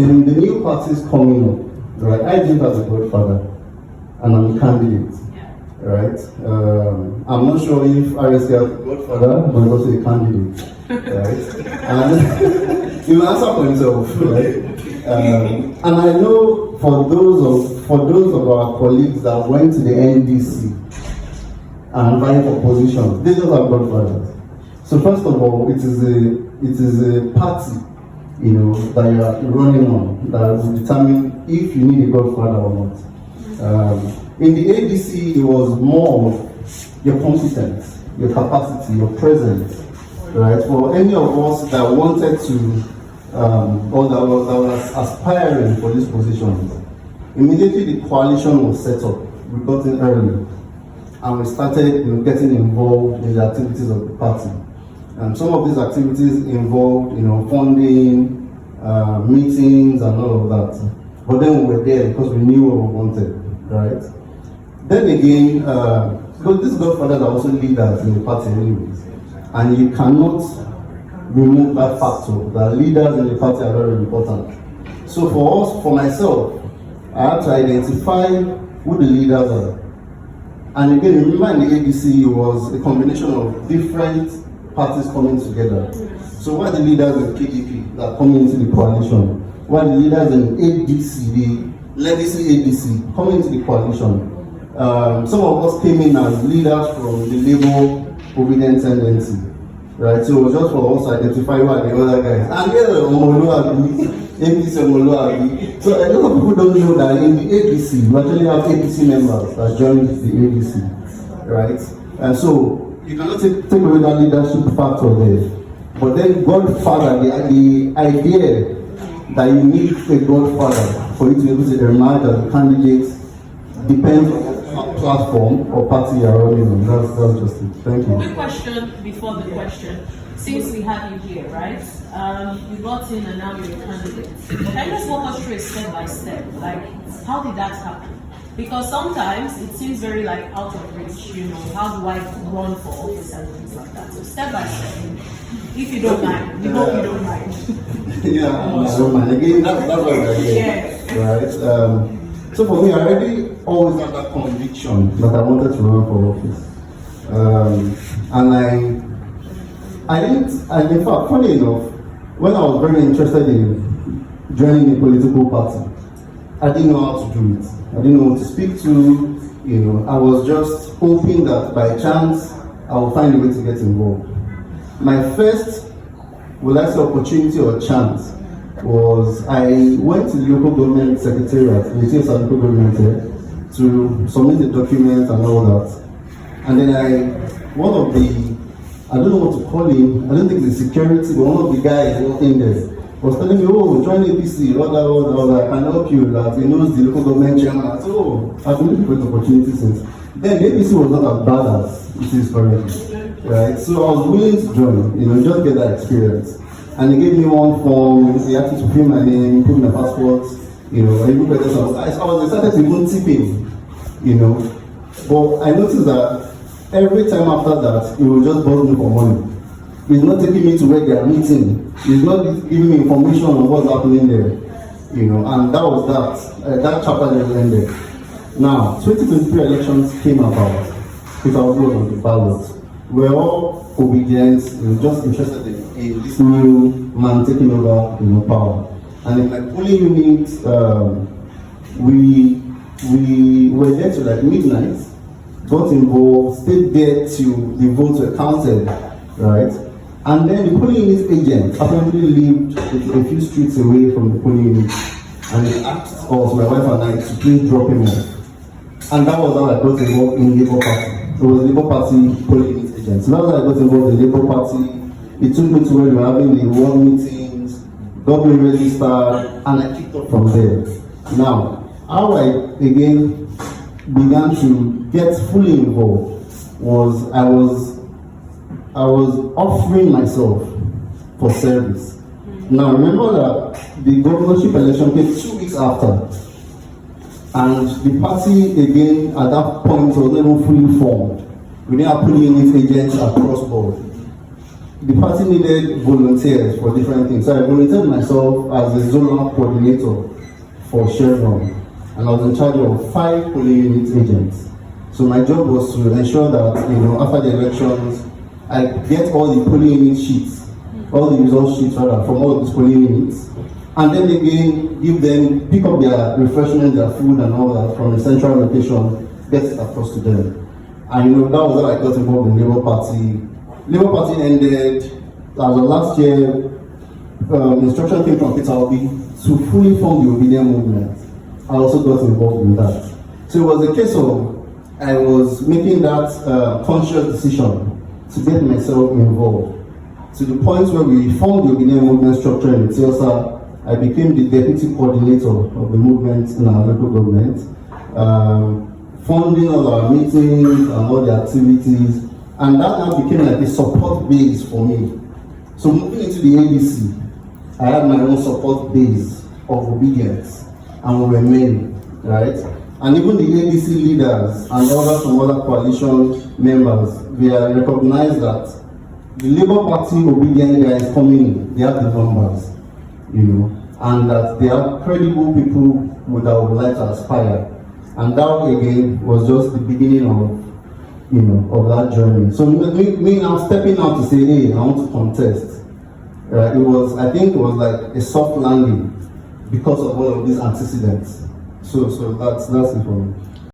In the new parties coming up, right? I did as a godfather, and I'm a candidate, right? I'm not sure if RSK is a godfather, but also a candidate, right? And you answer for yourself, right? And I know for those of our colleagues that went to the NDC and vying for positions, they just are godfathers. So first of all, it is a party, you know, that you are running on that will determine if you need a godfather or not. In the ADC, it was more of your competence, your capacity, your presence, right? For any of us that wanted to, or that was aspiring for these positions, immediately the coalition was set up. We got in early, and we started, getting involved in the activities of the party. And some of these activities involved, funding, meetings, and all of that. But then we were there because we knew what we wanted, right? Then again, because these godfathers are also leaders in the party anyways, and you cannot remove that factor that leaders in the party are very important. So for myself, I had to identify who the leaders are. And again, remember in the ADC, it was a combination of different parties coming together. So why the leaders in KDP that are coming into the coalition? Why the leaders in ADC, the legacy ADC, coming into the coalition? Some of us came in as leaders from the Labour Obedient Tendency, right? So it was just for us to identify who are the other guys. And here, ADC Omoluabi. So a lot of people don't know that in the ADC, we actually have ADC members that joined the ADC, right? And so you cannot take away that leadership factor there. But then Godfather, the idea that you need a Godfather for you to be able to emerge as a candidate depends on platform or party you're running on. That's just it. Thank you. Quick question before the question. Since we have you here, right? You got in and now you're a candidate. Can you just walk us through it step by step? Like, how did that happen? Because sometimes it seems very out of reach, how do I run for office and things like that. So step by step, if you don't mind, we hope you don't mind. I don't mind. Again, that's what I hear. Right? So for me, I already always had that conviction that I wanted to run for office. And in fact, funny enough, when I was very interested in joining a political party, I didn't know how to do it. I didn't know who to speak to, I was just hoping that by chance I would find a way to get involved. My first, opportunity or chance was I went to the local government secretariat, the Eti-Osa local government to submit the documents and all that. And then one of the, I don't know what to call him, I don't think it's security, but one of the guys working there was telling me, join APC, I can help you, that he knows the local government chairman. So, I've been looking for the opportunity since. Then APC was not as bad as it is currently, right? So I was willing to join, just get that experience. And he gave me one form, he asked me to fill my name, put my passport, I was excited to even tip him, But I noticed that every time after that, he would just borrow me for money. He's not taking me to where they are meeting. He's not giving me information on what's happening there, and that was that. That chapter never ended. Now, 2023 elections came about. If I was on the ballot, we're all obedient, just interested in this new man taking over, power. And in my polling unit, we were there till midnight, got involved, stayed there till the votes were counted, right? And then the polling unit agent apparently lived a few streets away from the polling unit, and he asked us, my wife and I, to please drop him off. And that was how I got involved in the Labour Party. So it was the Labour Party polling unit agent. So that was how I got involved in the Labour Party. It took me to where we were having the ward meetings, got me registered, and I kicked off from there. Now, how I again began to get fully involved was I was offering myself for service. Now remember that the governorship election came 2 weeks after, and the party again at that point was never fully formed. We didn't have polling unit agents across board. the party needed volunteers for different things. So I volunteered myself as a zonal coordinator for Chevron, and I was in charge of 5 polling unit agents. So my job was to ensure that, after the elections, I get all the polling unit sheets, all the result sheets rather, from all of these polling units, and then again pick up their refreshment, their food and all that from the central location, get it across to them. And that was how I got involved in Labour Party. Labour Party ended as of last year. Instruction came from Peter Obi to fully form the Obedient movement. I also got involved in that. So it was a case of I was making that conscious decision to get myself involved. To the point where we formed the Obedient movement structure in Eti-Osa, I became the deputy coordinator of the movement in our local government, funding all our meetings and all the activities, and that now became like a support base for me. So moving into the ABC, I had my own support base of obedience, and we were many, right? And even the ABC leaders and others from other coalition members, they are recognized that the Labour Party obedient guys coming in, they have the numbers, and that they are credible people that would like to aspire. And that again was just the beginning of that journey. So me now stepping out to say, hey, I want to contest. I think it was like a soft landing because of all of these antecedents. So that's it for me.